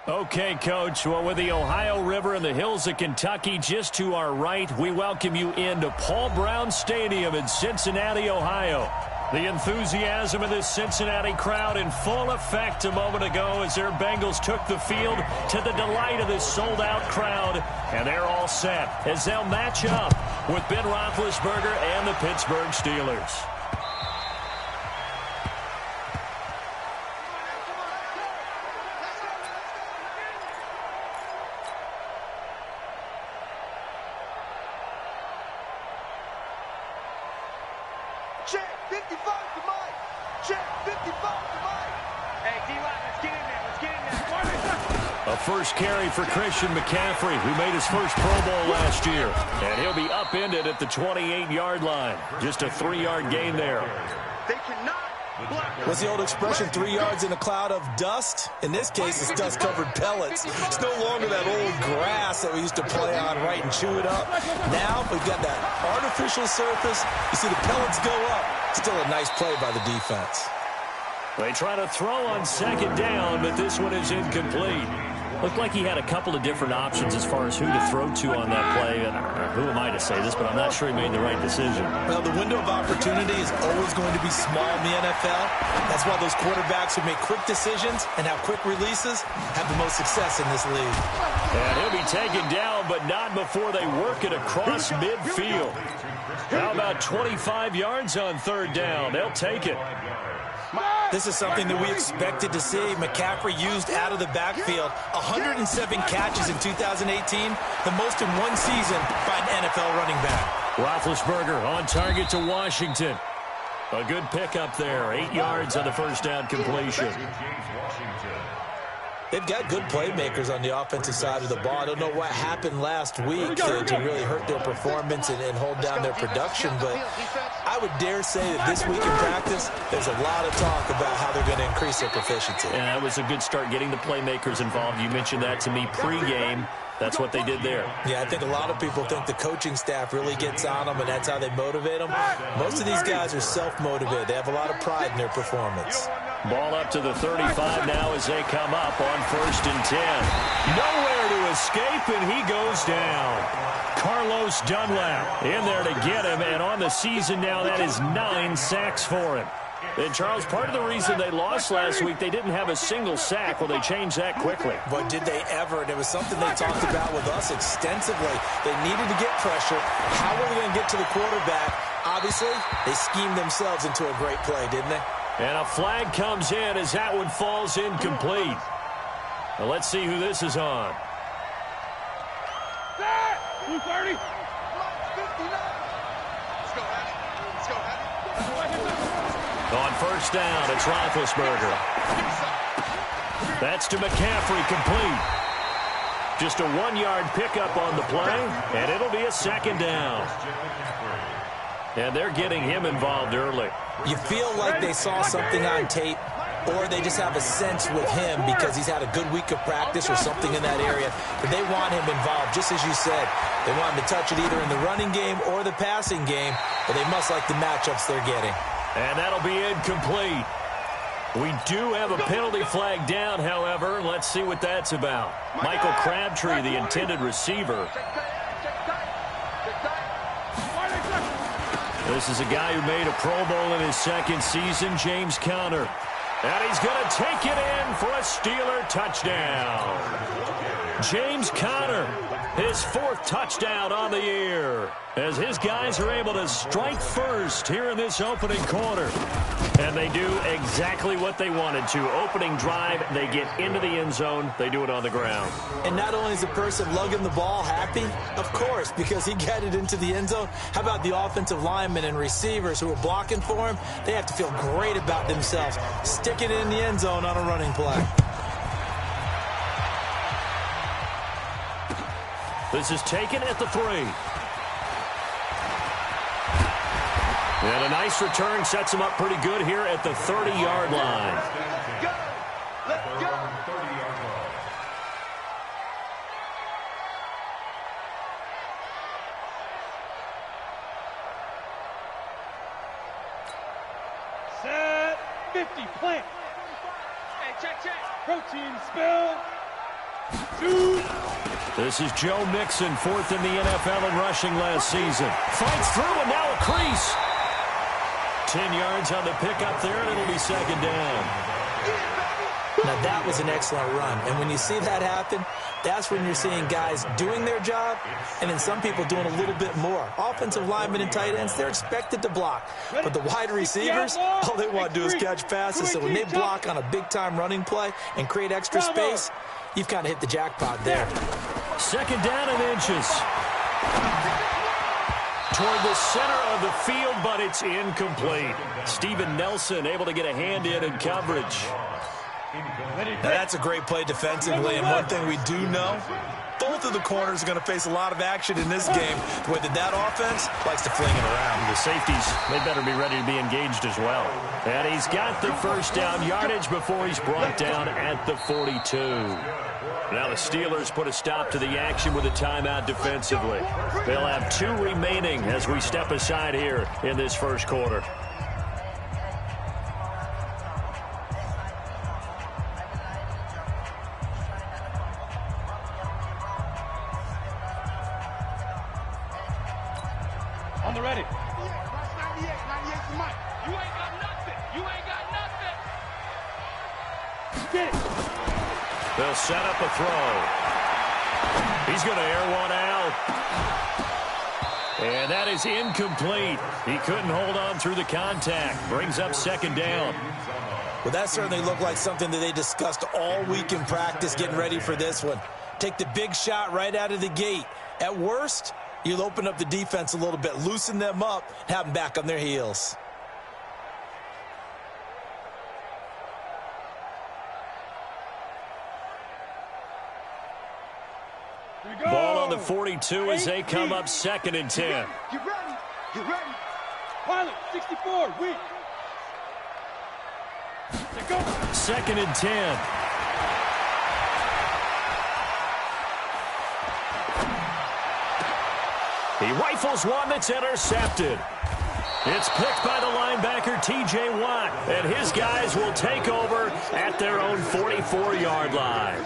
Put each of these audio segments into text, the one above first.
Okay, Coach. Well, with the Ohio River and the hills of Kentucky just to our right, we welcome you into Paul Brown Stadium in Cincinnati, Ohio. The enthusiasm of this Cincinnati crowd in full effect a moment ago as their Bengals took the field to the delight of this sold-out crowd. And they're all set as they'll match up with Ben Roethlisberger and the Pittsburgh Steelers. Check 55 to Mike. Check 55 to Mike. Hey, D-Line, let's get in there. Let's get in there. A first carry for Christian McCaffrey, who made his first Pro Bowl last year. And he'll be upended at the 28-yard line. Just a 3-yard gain there. They cannot block. What's the old expression, 3 yards in a cloud of dust? In this case, it's dust-covered pellets. It's no longer that old grass that we used to play on, right, and chew it up. Now we've got that artificial surface. You see the pellets go up. Still a nice play by the defense. They try to throw on second down, but this one is incomplete. Looked like he had a couple of different options as far as who to throw to on that play. And who am I to say this, but I'm not sure he made the right decision. Well, the window of opportunity is always going to be small in the NFL. That's why those quarterbacks who make quick decisions and have quick releases have the most success in this league. And he'll be taken down, but not before they work it across midfield. How about 25 yards on third down? They'll take it. This is something that we expected to see. McCaffrey used out of the backfield. 107 catches in 2018, the most in one season by an NFL running back. Roethlisberger on target to Washington. A good pickup there. 8 yards on the first down completion. They've got good playmakers on the offensive side of the ball. I don't know what happened last week to really hurt their performance and hold down their production, but I would dare say that this week in practice, there's a lot of talk about how they're going to increase their proficiency. And that was a good start, getting the playmakers involved. You mentioned that to me pregame. That's what they did there. Yeah, I think a lot of people think the coaching staff really gets on them, and that's how they motivate them. Most of these guys are self-motivated. They have a lot of pride in their performance. Ball up to the 35 now as they come up on 1st and 10. Nowhere to escape, and he goes down. Carlos Dunlap in there to get him, and on the season now, that is 9 sacks for him. And, Charles, part of the reason they lost last week, they didn't have a single sack. Well, they changed that quickly. But did they ever? And it was something they talked about with us extensively. They needed to get pressure. How were they going to get to the quarterback? Obviously, they schemed themselves into a great play, didn't they? And a flag comes in as that one falls incomplete. Now let's see who this is on. 230. On first down, it's Roethlisberger. That's to McCaffrey, complete. Just a 1-yard pickup on the play, and it'll be a second down. And they're getting him involved early. You feel like they saw something on tape, or they just have a sense with him because he's had a good week of practice or something in that area, that they want him involved, just as you said. They want him to touch it either in the running game or the passing game, but they must like the matchups they're getting. And that'll be incomplete. We do have a penalty flag down, however. Let's see what that's about. Michael Crabtree, the intended receiver. This is a guy who made a Pro Bowl in his second season, James Conner. And he's going to take it in for a Steeler touchdown. James Conner, his 4th touchdown on the year, as his guys are able to strike first here in this opening quarter. And they do exactly what they wanted to. Opening drive, they get into the end zone. They do it on the ground. And not only is the person lugging the ball happy, of course, because he got it into the end zone. How about the offensive linemen and receivers who are blocking for him? They have to feel great about themselves, sticking it in the end zone on a running play. This is taken at the 3. And a nice return sets him up pretty good here at the 30-yard line. Let's go. 30-yard line. Set 50, plant. Hey, check. Protein spill. This is Joe Mixon, 4th in the NFL in rushing last season. Fights through and now a crease. 10 yards on the pickup there, and it'll be 2nd down. Now, that was an excellent run. And when you see that happen, that's when you're seeing guys doing their job and then some people doing a little bit more. Offensive linemen and tight ends, they're expected to block. But the wide receivers, all they want to do is catch passes. So when they block on a big-time running play and create extra space, you've kind of hit the jackpot there. 2nd down and inches. Toward the center of the field, but it's incomplete. Steven Nelson able to get a hand in coverage. Now, that's a great play defensively, and one thing we do know, both of the corners are going to face a lot of action in this game, the way that offense likes to fling it around. The safeties, they better be ready to be engaged as well. And he's got the 1st down yardage before he's brought down at the 42. Now the Steelers put a stop to the action with a timeout defensively. They'll have 2 remaining as we step aside here in this 1st quarter. On the ready. Watch 98 for Mike. You ain't got nothing. You ain't got nothing. Get it. They'll set up a throw. He's going to air one out. And that is incomplete. He couldn't hold on through the contact. Brings up 2nd down. Well, that certainly looked like something that they discussed all week in practice getting ready for this one. Take the big shot right out of the gate. At worst, you'll open up the defense a little bit, loosen them up, have them back on their heels. Ball on the 42 as they come up 2nd and 10. Get ready. Get ready. Pilot, 64, weak. Let's go. 2nd and 10. He rifles one that's intercepted. It's picked by the linebacker, T.J. Watt, and his guys will take over at their own 44-yard line.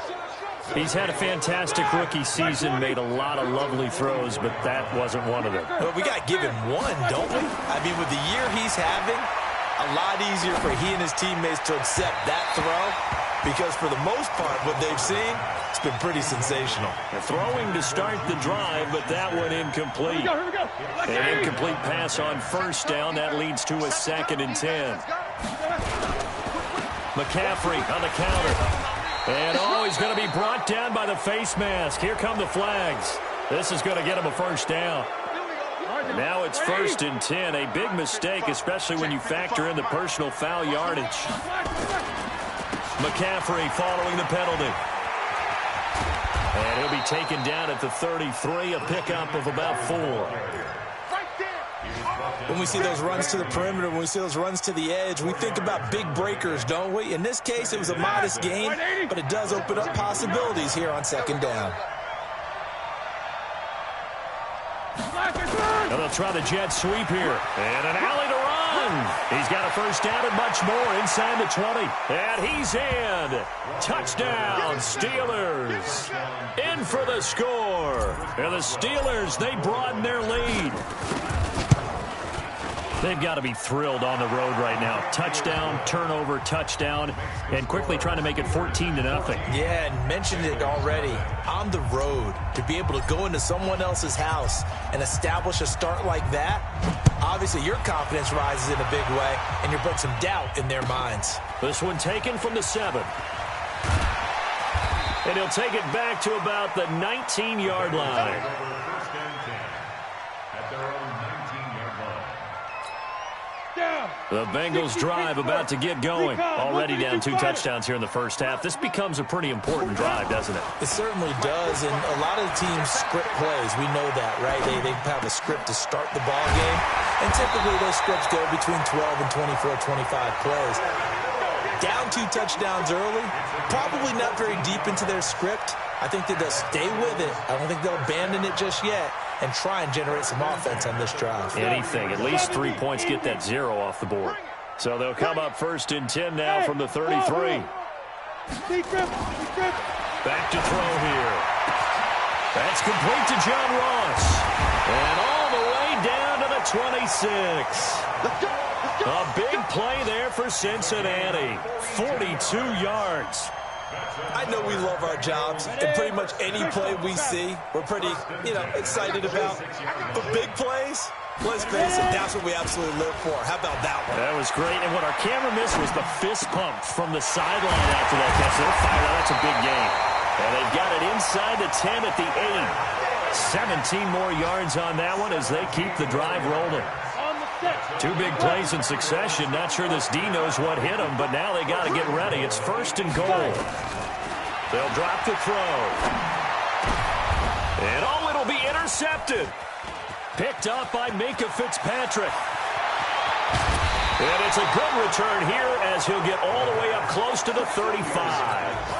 He's had a fantastic rookie season, made a lot of lovely throws, but that wasn't one of them. Well, we got to give him one, don't we? I mean, with the year he's having, a lot easier for he and his teammates to accept that throw because for the most part, what they've seen, it's been pretty sensational. They're throwing to start the drive, but that one incomplete. Here we go. An incomplete pass on 1st down. That leads to a 2nd and 10. McCaffrey on the counter. And, he's going to be brought down by the face mask. Here come the flags. This is going to get him a 1st down. Now it's 1st and 10. A big mistake, especially when you factor in the personal foul yardage. McCaffrey following the penalty. And he'll be taken down at the 33, a pickup of about 4. When we see those runs to the perimeter, when we see those runs to the edge, we think about big breakers, don't we? In this case, it was a modest gain, but it does open up possibilities here on 2nd down. And they'll try the jet sweep here. And an alley to run. He's got a 1st down and much more inside the 20. And he's in. Touchdown, Steelers. In for the score. And the Steelers, they broaden their lead. They've got to be thrilled on the road right now. Touchdown, turnover, touchdown, and quickly trying to make it 14-0. Yeah, and mentioned it already. On the road, to be able to go into someone else's house and establish a start like that, obviously your confidence rises in a big way, and you're putting some doubt in their minds. This one taken from the 7. And he'll take it back to about the 19-yard line. The Bengals drive about to get going. Already down 2 touchdowns here in the 1st half. This becomes a pretty important drive, doesn't it? It certainly does, and a lot of the teams script plays. We know that, right? They have a script to start the ball game, and typically those scripts go between 12 and 24, 25 plays. Down 2 touchdowns early, probably not very deep into their script. I think that they'll stay with it. I don't think they'll abandon it just yet and try and generate some offense on this drive. Anything. At least 3 points, get that 0 off the board. So they'll come up 1st and 10 now from the 33. Back to throw here. That's complete to John Ross. And all the way down to the 26. A big play there for Cincinnati. 42 yards. I know we love our jobs, and pretty much any play we see, we're pretty, excited about. But big plays, let's face it, that's what we absolutely live for. How about that one? That was great, and what our camera missed was the fist pump from the sideline after that catch. They're fired out. That's a big gain. And they've got it inside the 10 at the 8. 17 more yards on that one as they keep the drive rolling. Two big plays in succession. Not sure this D knows what hit him, but now they got to get ready. It's 1st and goal. They'll drop the throw. And it'll be intercepted. Picked up by Minka Fitzpatrick. And it's a good return here as he'll get all the way up close to the 35.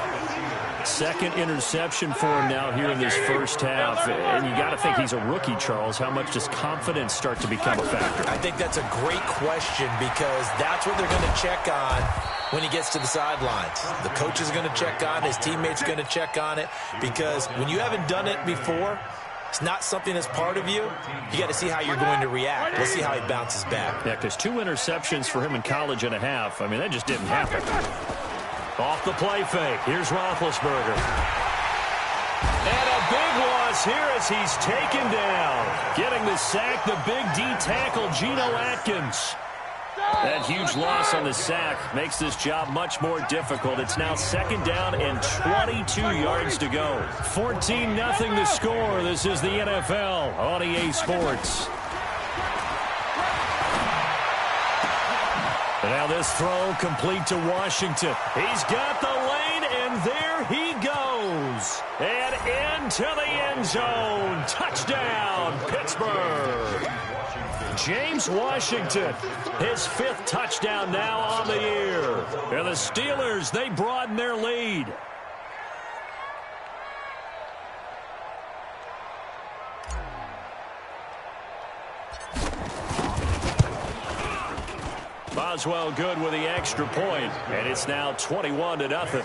Second interception for him now here in this first half. And you got to think he's a rookie, Charles. How much does confidence start to become a factor? I think that's a great question because that's what they're going to check on when he gets to the sidelines. The coach is going to check on, his teammates are going to check on it because when you haven't done it before, it's not something that's part of you. You got to see how you're going to react. Let's see how he bounces back. Yeah, because 2 interceptions for him in college and a half. I mean, that just didn't happen. Off the play fake. Here's Roethlisberger. And a big loss here as he's taken down. Getting the sack, the big D tackle, Geno Atkins. That huge loss on the sack makes this job much more difficult. It's now 2nd down and 22 yards to go. 14-0 the score. This is the NFL on EA Sports. And now this throw complete to Washington. He's got the lane, and there he goes. And into the end zone. Touchdown, Pittsburgh. James Washington, his 5th touchdown now on the year. And the Steelers, they broaden their lead. Boswell good with the extra point, and it's now 21-0.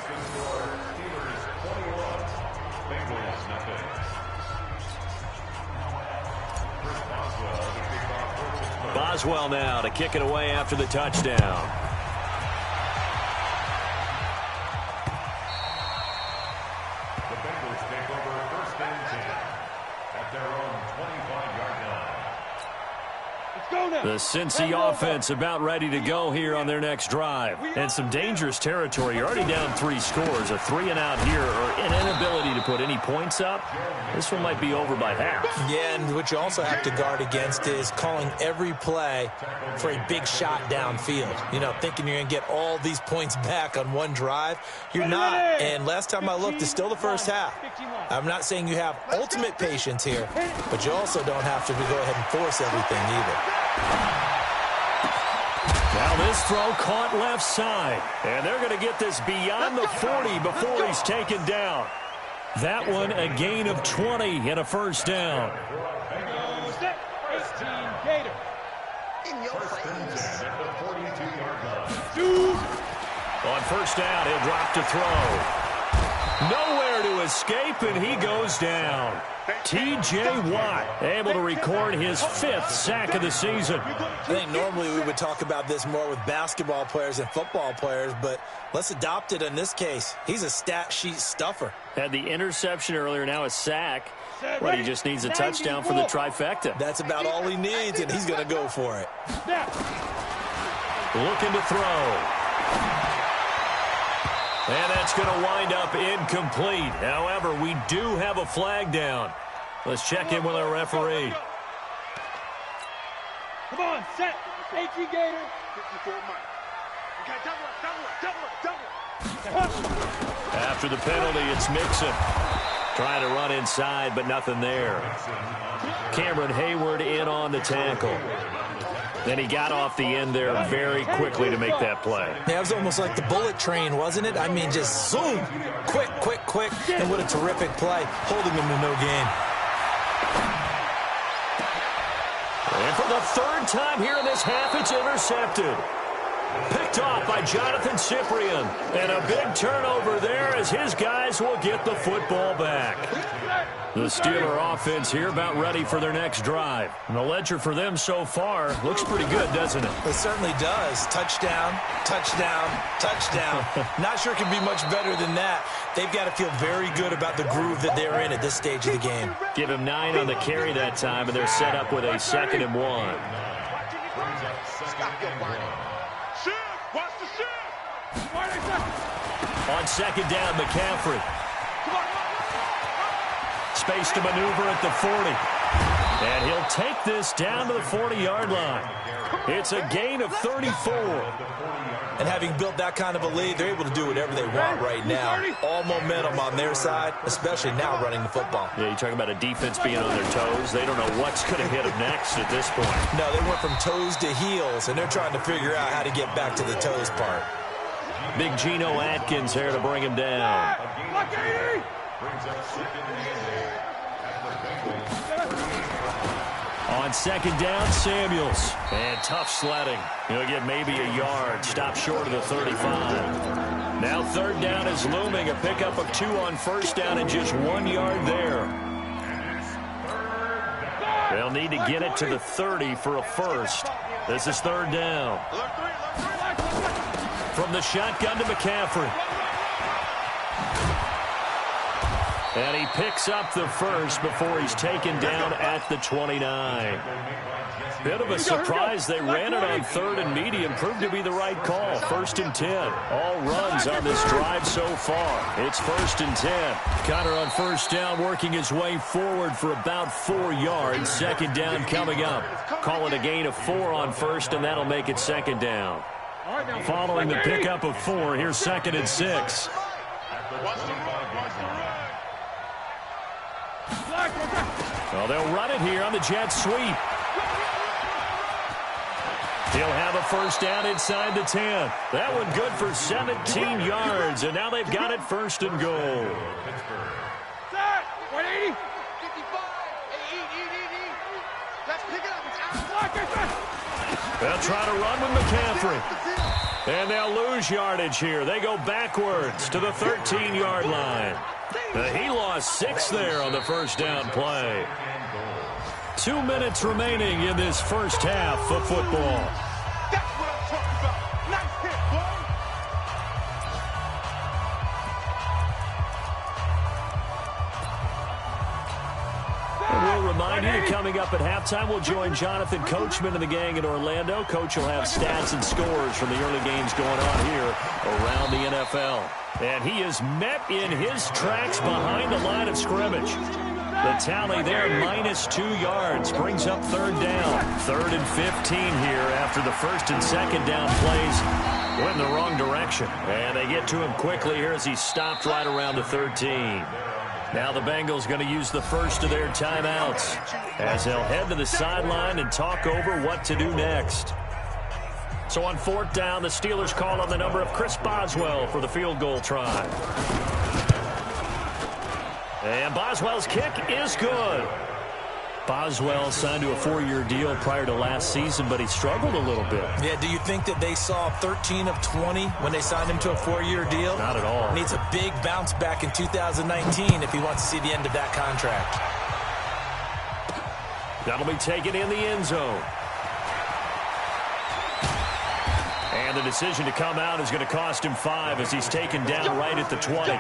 Boswell now to kick it away after the touchdown. The Bengals take over 1st and 10 at their own 25-yard line. The Cincy offense about ready to go here on their next drive. And some dangerous territory. You're already down 3 scores. A 3-and-out here or an inability to put any points up. This one might be over by half. Yeah, and what you also have to guard against is calling every play for a big shot downfield. Thinking you're going to get all these points back on one drive. You're not. And last time I looked, it's still the first half. I'm not saying you have ultimate patience here, but you also don't have to go ahead and force everything either. Now this throw caught left side. And they're going to get this beyond the 40 before he's taken down. That one a gain of 20 and a 1st down. On 1st down, he'll drop to throw. Nowhere to escape, and he goes down. T.J. Watt able to record his 5th sack of the season. I think normally we would talk about this more with basketball players and football players, but let's adopt it in this case. He's a stat sheet stuffer. Had the interception earlier, now a sack. But he just needs a touchdown for the trifecta. That's about all he needs, and he's going to go for it. Looking to throw. And that's going to wind up incomplete. However, we do have a flag down. Let's check in with our referee. Come on, set. 18 Gator. 54 Mike. Okay, double it. After the penalty, it's Mixon. Trying to run inside, but nothing there. Cameron Hayward in on the tackle. Then he got off the end there very quickly to make that play. Yeah, it was almost like the bullet train, wasn't it? I mean, just zoom. Quick, quick, quick. And what a terrific play, holding him to no gain. And for the 3rd time here in this half, it's intercepted. Picked off by Jonathan Cyprien. And a big turnover there as his guys will get the football back. The Steeler offense here about ready for their next drive. And the ledger for them so far looks pretty good, doesn't it? It certainly does. Touchdown, touchdown, touchdown. Not sure it can be much better than that. They've got to feel very good about the groove that they're in at this stage of the game. Give him 9 on the carry that time, and they're set up with a 2nd and 1. On 2nd down, McCaffrey. Space to maneuver at the 40. And he'll take this down to the 40-yard line. It's a gain of 34. And having built that kind of a lead, they're able to do whatever they want right now. All momentum on their side, especially now running the football. Yeah, you talk about a defense being on their toes. They don't know what's going to hit them next at this point. No, they went from toes to heels, and they're trying to figure out how to get back to the toes part. Big Geno Atkins here to bring him down. On 2nd down, Samuels. And tough sledding. He'll get maybe a yard. Stop short of the 35. Now 3rd down is looming. A pickup of 2 on 1st down and just 1 yard there. They'll need to get it to the 30 for a first. This is 3rd down. From the shotgun to McCaffrey. And he picks up the first before he's taken down at the 29. Bit of a surprise. They ran it on 3rd and medium. Proved to be the right call. 1st and 10. All runs on this drive so far. It's 1st and 10. Conner on 1st down working his way forward for about 4 yards. 2nd down coming up. Call it a gain of 4 on 1st, and that'll make it 2nd down. Following the pickup of 4, here's 2nd and 6. Well, they'll run it here on the jet sweep. He'll have a 1st down inside the 10. That one good for 17 yards, and now they've got it 1st and goal. They'll try to run with McCaffrey. And they'll lose yardage here. They go backwards to the 13-yard line. He lost 6 there on the 1st down play. 2 minutes remaining in this first half of football. That's what I'm talking about. Nice hit, And we'll remind you that coming up at halftime, we'll join Jonathan Coachman and the gang in Orlando. Coach will have stats and scores from the early games going on here around the NFL. And he is met in his tracks behind the line of scrimmage. The tally there, -2 yards, brings up 3rd down. 3rd and 15 here after the 1st and 2nd down plays went in the wrong direction. And they get to him quickly here as he stopped right around the 13. Now the Bengals going to use the first of their timeouts as they'll head to the sideline and talk over what to do next. So on 4th down, the Steelers call on the number of Chris Boswell for the field goal try. And Boswell's kick is good. Boswell signed to a 4-year deal prior to last season, but he struggled a little bit. Yeah, do you think that they saw 13 of 20 when they signed him to a 4-year deal? Not at all. Needs a big bounce back in 2019 if he wants to see the end of that contract. That'll be taken in the end zone. And the decision to come out is going to cost him 5 as he's taken down right at the 20.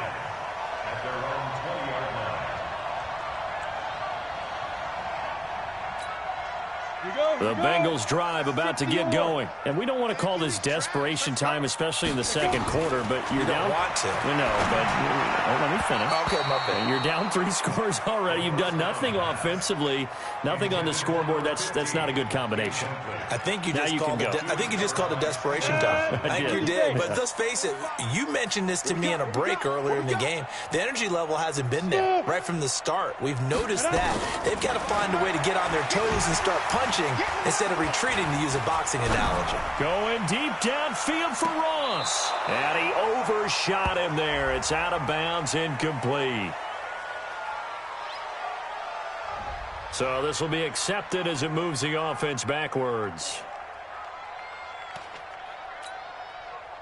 The Bengals drive about to get going. And we don't want to call this desperation time, especially in the second quarter, but you're down. You don't want to. We know, but let me finish. Okay, my bad. You're down 3 scores already. You've done nothing offensively, nothing on the scoreboard. That's not a good combination. I think you just called it desperation time. I think you did. But let's face it, you mentioned this to me in a break earlier in the game. The energy level hasn't been there right from the start. We've noticed that. They've got to find a way to get on their toes and start punching instead of retreating, to use a boxing analogy. Going deep downfield for Ross. And he overshot him there. It's out of bounds, incomplete. So this will be accepted as it moves the offense backwards.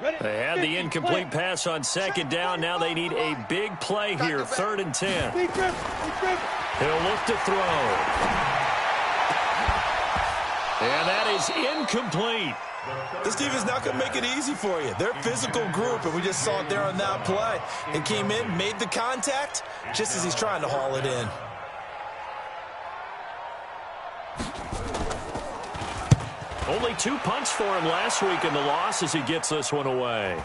They had the incomplete pass on second down. Now they need a big play here, 3rd and 10. He'll look to throw. And that is incomplete. This team is not going to make it easy for you. They're a physical group, and we just saw it there on that play. He came in, made the contact, just as he's trying to haul it in. Only 2 punts for him last week in the loss as he gets this one away.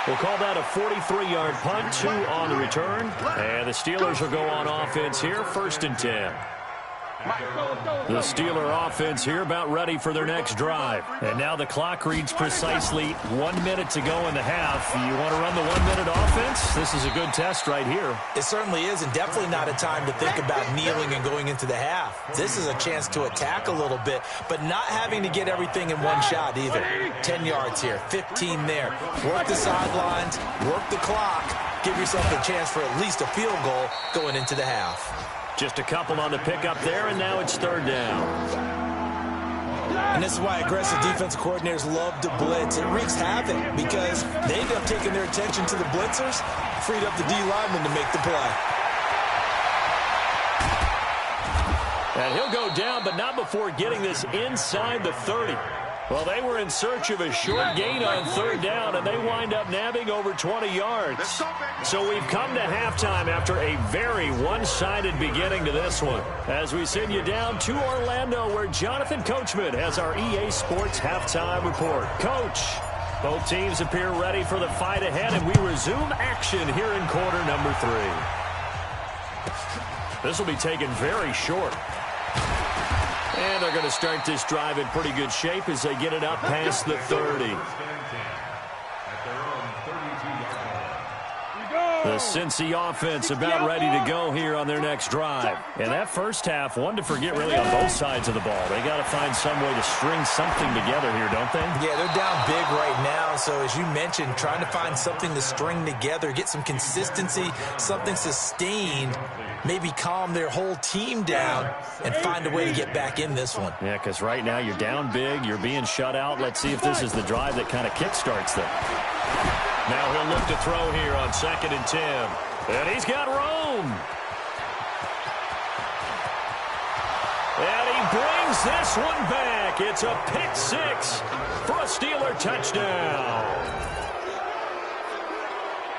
We'll call that a 43-yard punt, 2 on the return. And the Steelers will go on offense here, 1st and 10. The Steeler offense here about ready for their next drive. And now the clock reads precisely 1 minute to go in the half. You want to run the 1-minute offense? This is a good test right here. It certainly is, and definitely not a time to think about kneeling and going into the half. This is a chance to attack a little bit, but not having to get everything in one shot either. 10 yards here, 15 there. Work the sidelines, work the clock. Give yourself a chance for at least a field goal going into the half. Just a couple on the pickup there, and now it's 3rd down. And this is why aggressive defensive coordinators love to blitz. It wreaks havoc because they end up taking their attention to the blitzers, freed up the D lineman to make the play. And he'll go down, but not before getting this inside the 30. Well, they were in search of a short gain on 3rd down, and they wind up nabbing over 20 yards. So we've come to halftime after a very one-sided beginning to this one. As we send you down to Orlando, where Jonathan Coachman has our EA Sports Halftime Report. Coach, both teams appear ready for the fight ahead, and we resume action here in quarter number 3. This will be taken very short. And they're going to start this drive in pretty good shape as they get it up past the 30. The Cincy offense about ready to go here on their next drive. And that first half, one to forget really on both sides of the ball. They got to find some way to string something together here, don't they? Yeah, they're down big right now. So as you mentioned, trying to find something to string together, get some consistency, something sustained, maybe calm their whole team down and find a way to get back in this one. Yeah, because right now you're down big, you're being shut out. Let's see if this is the drive that kind of kickstarts them. Now he'll look to throw here on 2nd and 10. And he's got room. And he brings this one back. It's a pick 6 for a Steeler touchdown.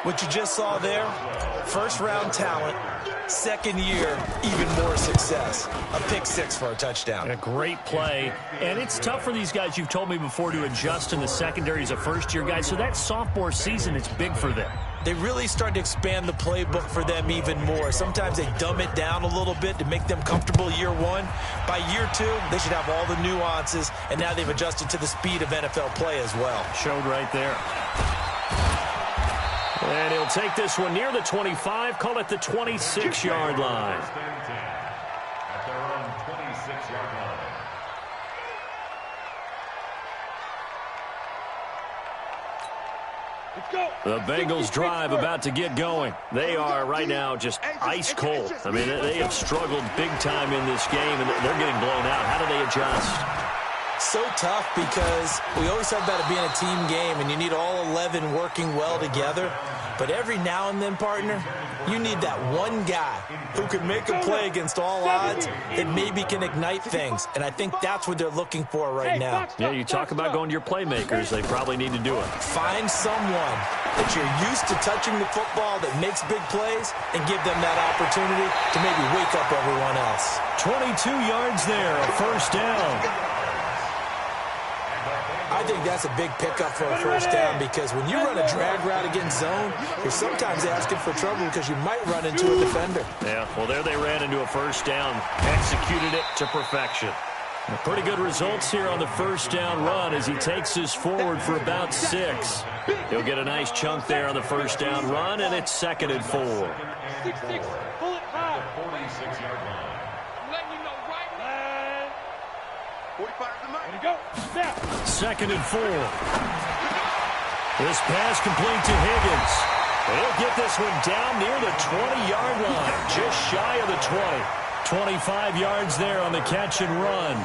What you just saw there, first-round talent, second year, even more success. A pick 6 for a touchdown. A great play. And it's tough for these guys, you've told me before, to adjust in the secondary as a first-year guy. So that sophomore season is big for them. They really start to expand the playbook for them even more. Sometimes they dumb it down a little bit to make them comfortable year 1. By year 2, they should have all the nuances, and now they've adjusted to the speed of NFL play as well. Showed right there. And he'll take this one near the 25, call it the 26-yard line. At their own 26-yard line. The Bengals drive about to get going. They are right now just ice cold. I mean, they have struggled big time in this game, and they're getting blown out. How do they adjust? So tough because we always talk about it being a team game, and you need all 11 working well together. But every now and then, partner, you need that one guy who can make a play against all odds that maybe can ignite things. And I think that's what they're looking for right now. Yeah, you talk about going to your playmakers. They probably need to do it. Find someone that you're used to touching the football that makes big plays and give them that opportunity to maybe wake up everyone else. 22 yards there, a first down. I think that's a big pickup for a first down because when you run a drag route against zone, you're sometimes asking for trouble because you might run into a defender. Yeah, well, there they ran into a first down, executed it to perfection. Pretty good results here on the first down run as he takes this forward for about 6. He'll get a nice chunk there on the first down run, and it's 2nd and 4. 6-6, pull it high. 46-yard line. I'm letting you know right now. 45 to the mic. Go. Snap. 2nd and 4. This pass complete to Higgins. He'll get this one down near the 20-yard line, just shy of the 20. 25 yards there on the catch and run.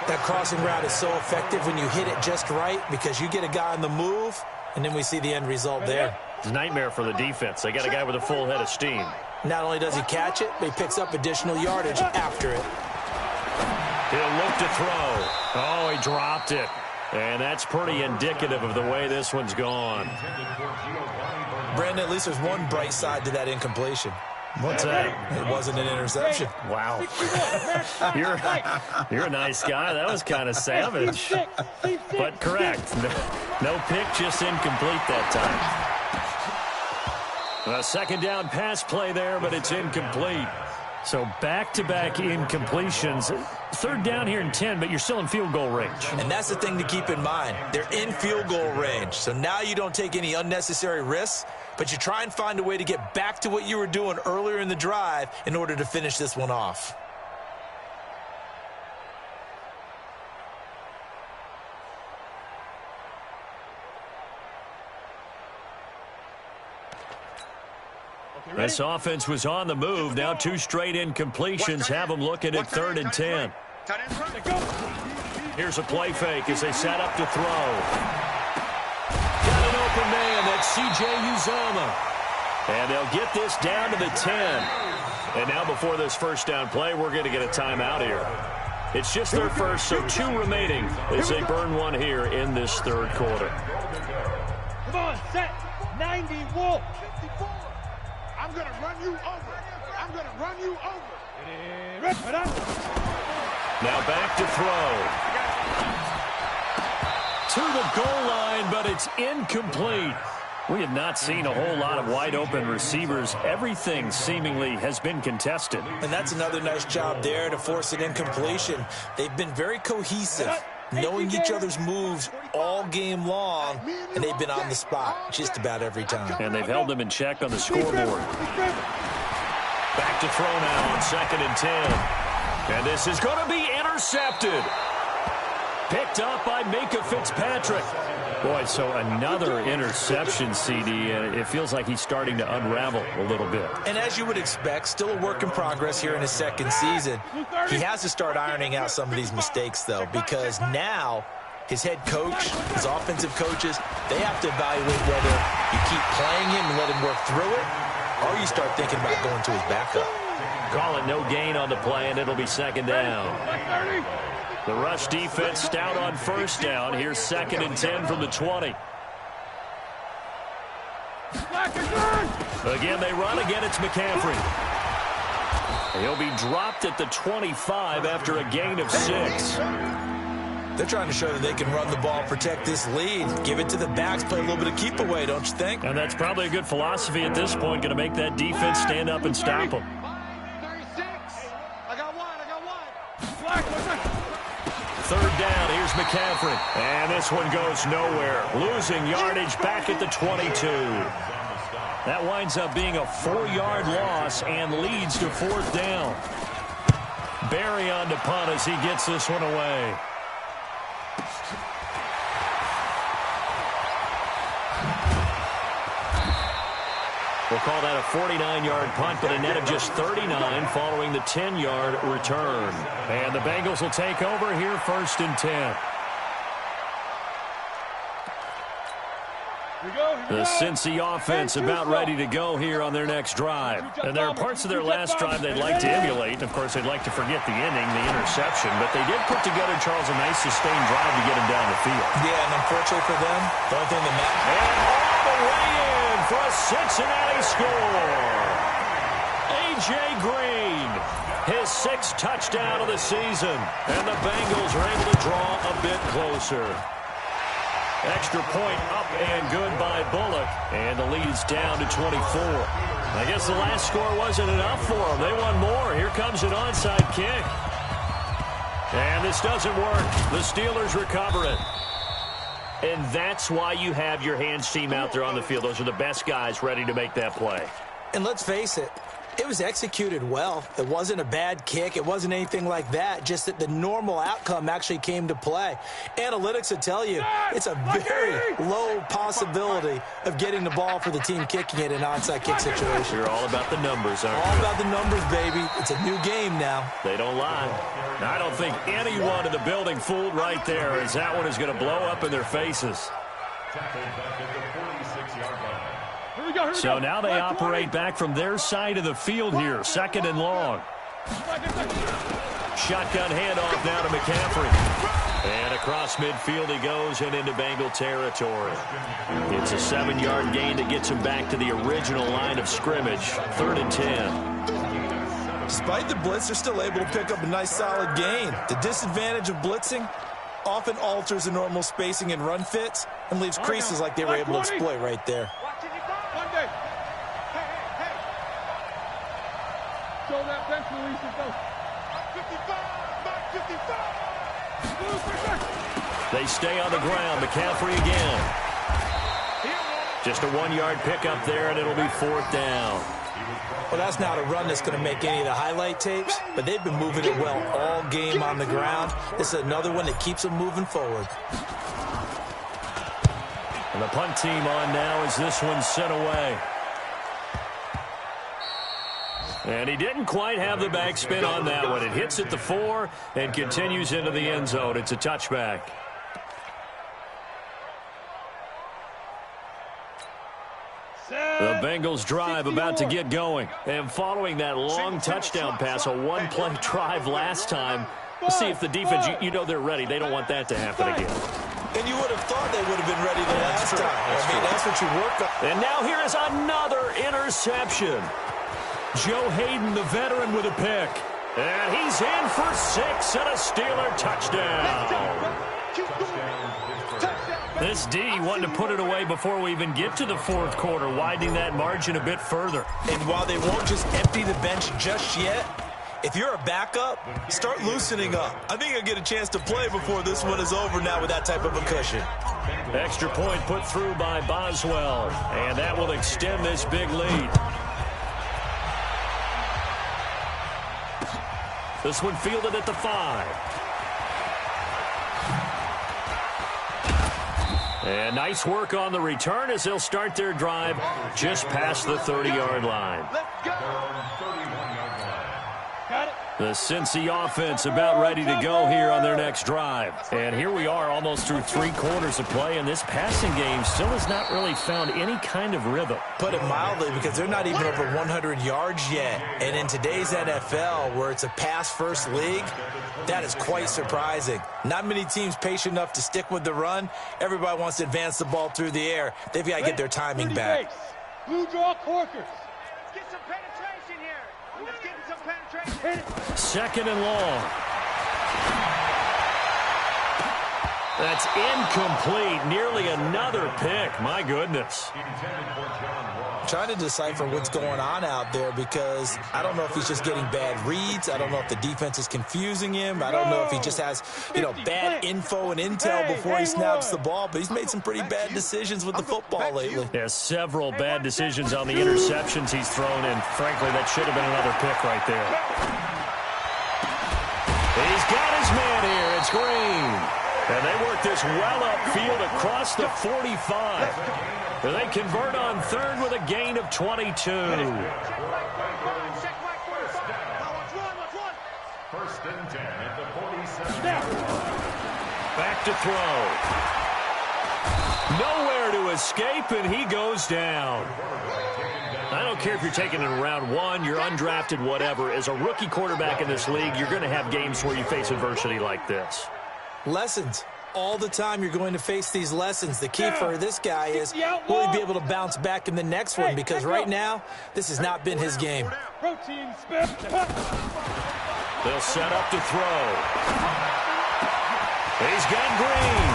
That crossing route is so effective when you hit it just right because you get a guy on the move, and then we see the end result there. It's a nightmare for the defense. They got a guy with a full head of steam. Not only does he catch it, but he picks up additional yardage after it. He'll look to throw. Oh, he dropped it. And that's pretty indicative of the way this one's gone. Brandon, at least there's one bright side to that incompletion. What's that? It wasn't an interception. Wow. You're a nice guy. That was kind of savage. But correct. No pick, just incomplete that time. A second down pass play there, but it's incomplete. So back-to-back incompletions. Third down here and 10, but you're still in field goal range. And that's the thing to keep in mind. They're in field goal range. So now you don't take any unnecessary risks, but you try and find a way to get back to what you were doing earlier in the drive in order to finish this one off. This offense was on the move. Now 2 straight incompletions have them looking at 3rd and 10. Here's a play fake as they set up to throw. Got an open man. That's C.J. Uzomah. And they'll get this down to the 10. And now before this first down play, we're going to get a timeout here. It's just their first, so 2 remaining as they burn one here in this third quarter. Come on, set. 90 Wolf. 54. I'm going to run you over. I'm going to run you over. Now back to throw. To the goal line, but it's incomplete. We have not seen a whole lot of wide-open receivers. Everything seemingly has been contested. And that's another nice job there to force an incompletion. They've been very cohesive, knowing each other's moves all game long, and they've been on the spot just about every time. And they've held them in check on the scoreboard. Back to throw now on 2nd and 10. And this is going to be intercepted. Picked up by Micah Fitzpatrick. Boy, so another interception, CD, and it feels like he's starting to unravel a little bit. And as you would expect, still a work in progress here in his second season. He has to start ironing out some of these mistakes, though, because now his head coach, his offensive coaches, they have to evaluate whether you keep playing him and let him work through it, or you start thinking about going to his backup. Call it no gain on the play, and it'll be 2nd down. The rush defense stout on 1st down. Here's 2nd and 10 from the 20. Again, they run. Again, it's McCaffrey. He'll be dropped at the 25 after a gain of 6. They're trying to show that they can run the ball, protect this lead, give it to the backs, play a little bit of keep away, don't you think? And that's probably a good philosophy at this point, going to make that defense stand up and stop them. 36. I got one. 3rd down, here's McCaffrey. And this one goes nowhere. Losing yardage back at the 22. That winds up being a 4-yard loss and leads to 4th down. Barry on to punt as he gets this one away. We'll call that a 49-yard punt, but a net of just 39 following the 10-yard return. And the Bengals will take over here 1st and 10. The Cincy offense about ready to go here on their next drive. And there are parts of their last drive they'd like to emulate. Of course, they'd like to forget the inning, the interception. But they did put together, Charles, a nice sustained drive to get him down the field. Yeah, and unfortunately for them, the only thing that matters. And all the way in for a Cincinnati score. A.J. Green, his 6th touchdown of the season. And the Bengals are able to draw a bit closer. Extra point up and good by Bullock. And the lead's down to 24. I guess the last score wasn't enough for them. They want more. Here comes an onside kick. And this doesn't work. The Steelers recover it. And that's why you have your hands team out there on the field. Those are the best guys ready to make that play. And let's face it, It was executed well. It wasn't a bad kick. It wasn't anything like that. Just that the normal outcome actually came to play. Analytics will tell you it's a very low possibility of getting the ball for the team kicking it in an onside kick situation. You're all about the numbers, aren't you? All about the numbers, baby. It's a new game now. They don't lie. I don't think anyone in the building fooled right there, as that one is going to blow up in their faces. So now they operate back from their side of the field here, 2nd and long. Shotgun handoff now to McCaffrey. And across midfield he goes and into Bengal territory. It's a 7-yard gain that gets him back to the original line of scrimmage, 3rd and 10. Despite the blitz, they're still able to pick up a nice solid gain. The disadvantage of blitzing often alters the normal spacing and run fits and leaves creases like they were able to exploit right there. Show that bench release and go. 55. They stay on the ground. McCaffrey again. Just a 1-yard pickup there, and it'll be 4th down. Well, that's not a run that's going to make any of the highlight tapes, but they've been moving it well all game on the ground. This is another one that keeps them moving forward. And the punt team on now as this one's sent away. And he didn't quite have the backspin on that one. It hits at the 4 and continues into the end zone. It's a touchback. The Bengals drive about to get going. And following that long touchdown pass, a 1-play drive last time, we'll see if the defense, you know they're ready. They don't want that to happen again. And you would have thought they would have been ready the last time. That's what you work on. And now here is another interception. Joe Hayden, the veteran, with a pick. And he's in for 6 and a Steeler touchdown. This D wanting to put it away before we even get to the 4th quarter, widening that margin a bit further. And while they won't just empty the bench just yet, if you're a backup, start loosening up. I think you'll get a chance to play before this one is over now with that type of a cushion. Extra point put through by Boswell, and that will extend this big lead. This one fielded at the 5. And nice work on the return as they'll start their drive just past the 30-yard line. The Cincy offense about ready to go here on their next drive. And here we are almost through 3 quarters of play, and this passing game still has not really found any kind of rhythm. Put it mildly, because they're not even over 100 yards yet. And in today's NFL, where it's a pass-first league, that is quite surprising. Not many teams patient enough to stick with the run. Everybody wants to advance the ball through the air. They've got to get their timing back. Blue draw corkers. Get some penetration here. Let's get some penetration. 2nd and long. That's incomplete. Nearly another pick. My goodness. Trying to decipher what's going on out there, because I don't know if he's just getting bad reads. I don't know if the defense is confusing him. I don't know if he just has, bad info and intel before he snaps the ball. But he's made some pretty bad decisions with the football lately. Yeah, several bad decisions on the interceptions he's thrown, and frankly, that should have been another pick right there. He's got his man here. It's Green. And they work this well upfield across the 45. And they convert on 3rd with a gain of 22. First and 10 at the 47. Back to throw. Nowhere to escape, and he goes down. I don't care if you're taking it in round 1, you're undrafted, whatever. As a rookie quarterback in this league, you're going to have games where you face adversity like this. Lessons. All the time you're going to face these lessons. The key for this guy is will he be able to bounce back in the next one, because right now this has not been his game. They'll set up to throw. He's got Green.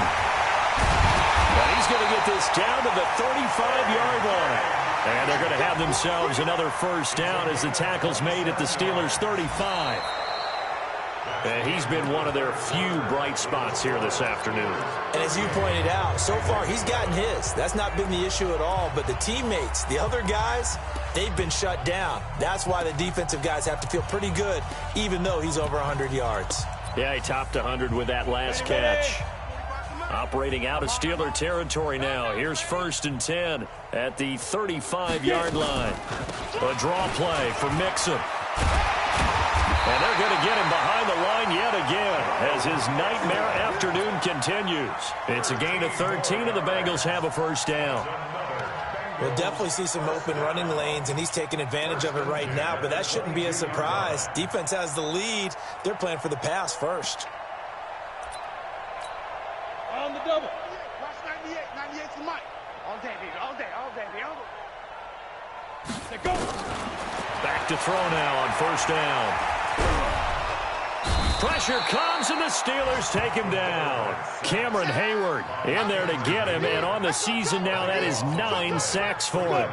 And he's going to get this down to the 35-yard line. And they're going to have themselves another first down as the tackle's made at the Steelers' 35. And he's been one of their few bright spots here this afternoon. And as you pointed out, so far he's gotten his. That's not been the issue at all. But the teammates, the other guys, they've been shut down. That's why the defensive guys have to feel pretty good, even though he's over 100 yards. Yeah, he topped 100 with that last catch. Operating out of Steeler territory now. Here's 1st and 10 at the 35-yard line. A draw play for Mixon. And they're going to get him behind the line yet again as his nightmare afternoon continues. It's a gain of 13, and the Bengals have a first down. We'll definitely see some open running lanes, and he's taking advantage of it right now, but that shouldn't be a surprise. Defense has the lead. They're playing for the pass first. On the double. Watch 98. 98's the mic. All day, baby. All day, all day, baby. They go. Back to throw now on 1st down. Pressure comes, and the Steelers take him down. Cameron Hayward in there to get him, and on the season now, that is 9 sacks for him.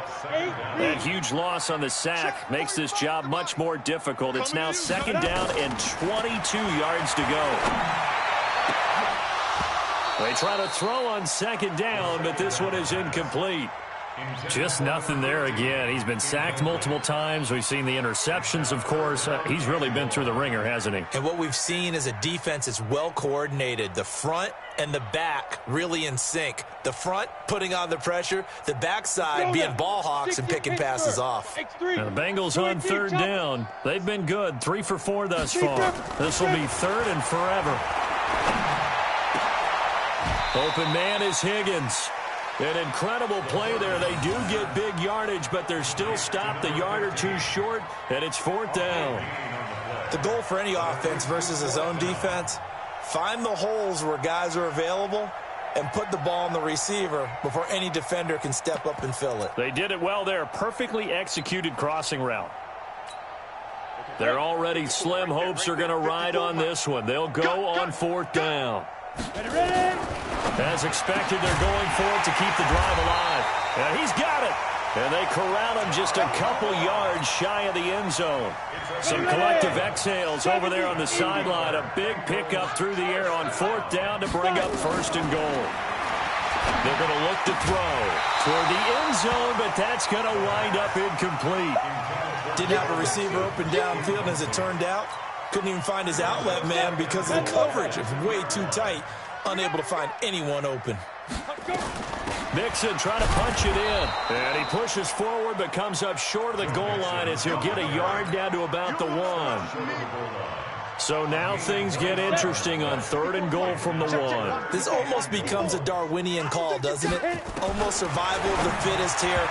That huge loss on the sack makes this job much more difficult. It's now 2nd down and 22 yards to go. They try to throw on 2nd down, but this one is incomplete. Just nothing there again. He's been sacked multiple times. We've seen the interceptions, of course. He's really been through the ringer, hasn't he? And what we've seen is a defense that's well coordinated. The front and the back really in sync. The front putting on the pressure, the backside being ball hawks and picking passes off. And the Bengals on 3rd down. They've been good, 3 for 4 thus far. This will be 3rd and forever. Open man is Higgins. An incredible play there. They do get big yardage, but they're still stopped a yard or two short, and it's 4th down. The goal for any offense versus a zone defense, find the holes where guys are available and put the ball on the receiver before any defender can step up and fill it. They did it well there. Perfectly executed crossing route. Their already slim hopes are going to ride on this one. They'll go on 4th down. Ready? As expected, they're going for it to keep the drive alive. And he's got it. And they corral him just a couple yards shy of the end zone. Some collective exhales over there on the sideline. A big pickup through the air on 4th down to bring up 1st and goal. They're going to look to throw toward the end zone, but that's going to wind up incomplete. Didn't have a receiver open downfield, as it turned out. Couldn't even find his outlet man because of the coverage. It was way too tight. Unable to find anyone open. Mixon trying to punch it in. And he pushes forward but comes up short of the goal line as he'll get a yard down to about the 1. So now things get interesting on 3rd and goal from the 1. This almost becomes a Darwinian call, doesn't it? Almost survival of the fittest here.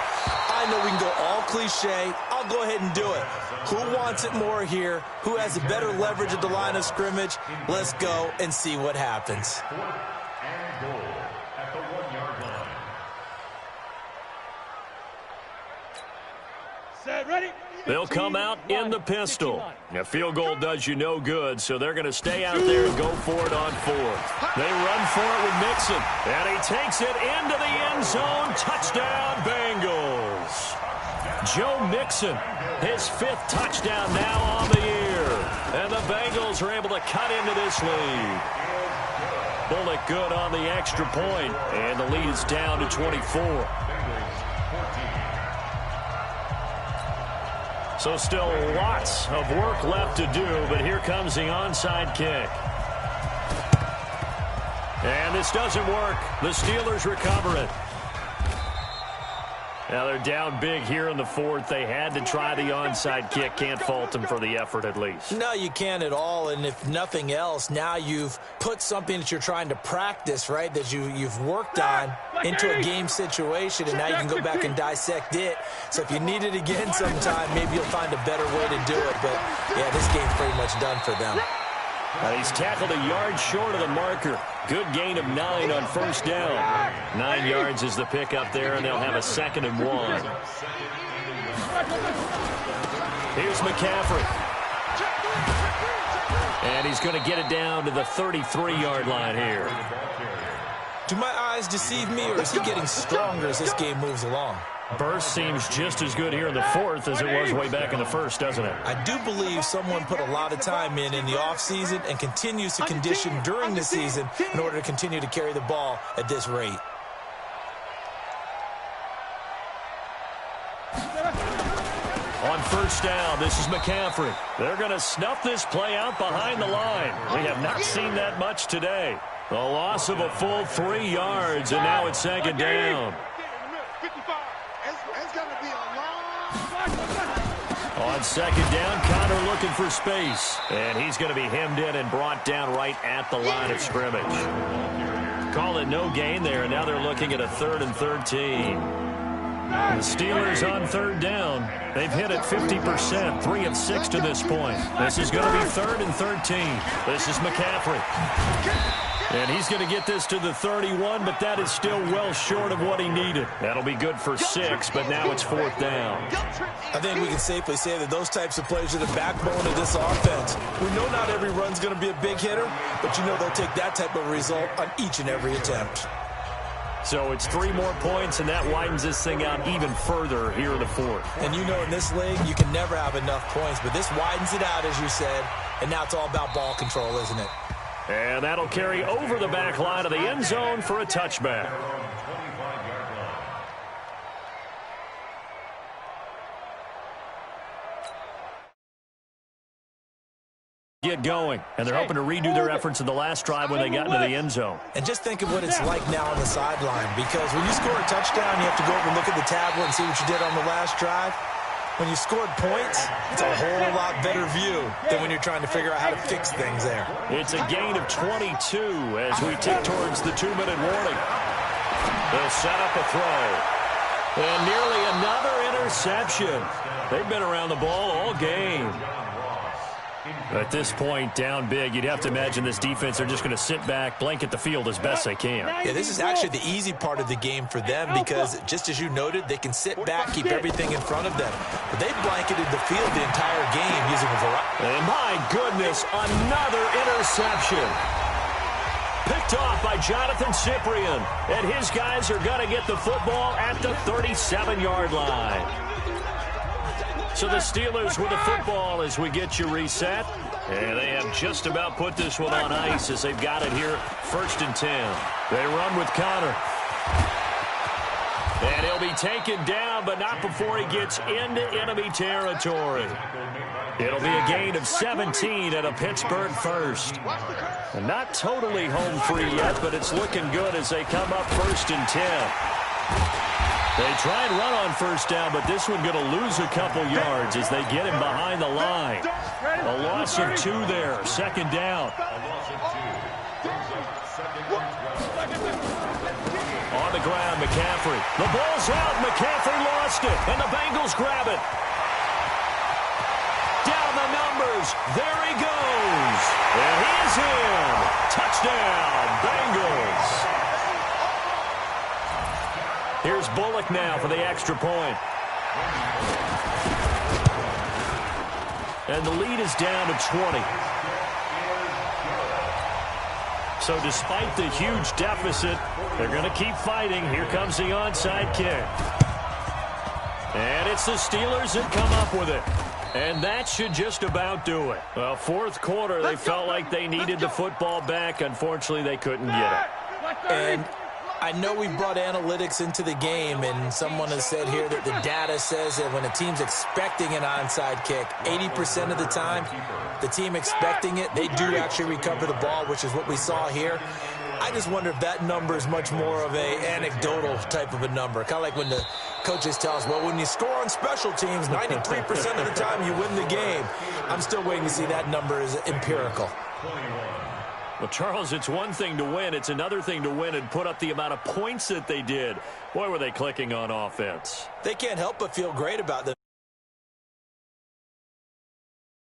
I know we can go all cliche. I'll go ahead and do it. Who wants it more here? Who has a better leverage at the line of scrimmage? Let's go and see what happens. 4th and goal at the 1-yard line. Set, ready? They'll come out in the pistol. A field goal does you no good, so they're going to stay out there and go for it on 4th. They run for it with Mixon, and he takes it into the end zone. Touchdown, Bengals. Joe Mixon, his 5th touchdown now on the year. And the Bengals are able to cut into this lead. Bullock good on the extra point, and the lead is down to 24. So still lots of work left to do, but here comes the onside kick. And this doesn't work. The Steelers recover it. Now they're down big here in the 4th. They had to try the onside kick. Can't fault them for the effort at least. No, you can't at all. And if nothing else, now you've put something that you're trying to practice, right, that you've worked on into a game situation, and now you can go back and dissect it. So if you need it again sometime, maybe you'll find a better way to do it. But, yeah, this game's pretty much done for them. He's tackled a yard short of the marker. Good gain of 9 on 1st down. 9 yards is the pickup there, and they'll have a 2nd and 1. Here's McCaffrey. And he's going to get it down to the 33-yard line here. Do my eyes deceive me, or is he getting stronger as this game moves along? Burst seems just as good here in the 4th as it was way back in the 1st, doesn't it? I do believe someone put a lot of time in the offseason and continues to condition during the season in order to continue to carry the ball at this rate. first down. This is McCaffrey. They're going to snuff this play out behind the line. We have not seen that much today. The loss of a full 3 yards, and now it's second down. On second down, Connor looking for space. And he's going to be hemmed in and brought down right at the line of scrimmage. Call it no gain there, and now they're looking at a 3rd and 13. The Steelers on third down. They've hit it 50%, 3 of 6 to this point. This is going to be 3rd and 13. This is McCaffrey. And he's going to get this to the 31, but that is still well short of what he needed. That'll be good for 6, but now it's 4th down. I think we can safely say that those types of plays are the backbone of this offense. We know not every run's going to be a big hitter, but you know they'll take that type of result on each and every attempt. So it's 3 more points, and that widens this thing out even further here in the 4th. And you know in this league, you can never have enough points, but this widens it out, as you said, and now it's all about ball control, isn't it? And that'll carry over the back line of the end zone for a touchback. Get going, and they're hoping to redo their efforts in the last drive when they got into the end zone. And just think of what it's like now on the sideline, because when you score a touchdown, you have to go over and look at the tablet and see what you did on the last drive. When you scored points, it's a whole lot better view than when you're trying to figure out how to fix things there. It's a gain of 22 as we tick towards the 2-minute warning. They'll set up a throw. And nearly another interception. They've been around the ball all game. At this point, down big, you'd have to imagine this defense, they're just going to sit back, blanket the field as best they can. Yeah, this is actually the easy part of the game for them because, just as you noted, they can sit back, keep everything in front of them. But they've blanketed the field the entire game using a variety. And my goodness, another interception. Picked off by Jonathan Cyprien. And his guys are going to get the football at the 37-yard line. So the Steelers with the football as we get you reset. And they have just about put this one on ice as they've got it here, 1st and 10. They run with Connor. And he'll be taken down, but not before he gets into enemy territory. It'll be a gain of 17 at a Pittsburgh first. And not totally home free yet, but it's looking good as they come up 1st and 10. They try and run on first down, but this one going to lose a couple yards as they get him behind the line. A loss of 2 there, 2nd down. On the ground, McCaffrey. The ball's out. McCaffrey lost it, and the Bengals grab it. Down the numbers. There he goes. And he's in. Touchdown, Bengals. Here's Bullock now for the extra point. And the lead is down to 20. So despite the huge deficit, they're going to keep fighting. Here comes the onside kick. And it's the Steelers that come up with it. And that should just about do it. Well, 4th quarter, they felt like they needed the football back. Unfortunately, they couldn't get it. And I know we brought analytics into the game, and someone has said here that the data says that when a team's expecting an onside kick, 80% of the time, the team expecting it, they do actually recover the ball, which is what we saw here. I just wonder if that number is much more of a anecdotal type of a number. Kind of like when the coaches tell us, well, when you score on special teams, 93% of the time you win the game. I'm still waiting to see that number is empirical. Well, Charles, it's one thing to win. It's another thing to win and put up the amount of points that they did. Boy, were they clicking on offense. They can't help but feel great about them.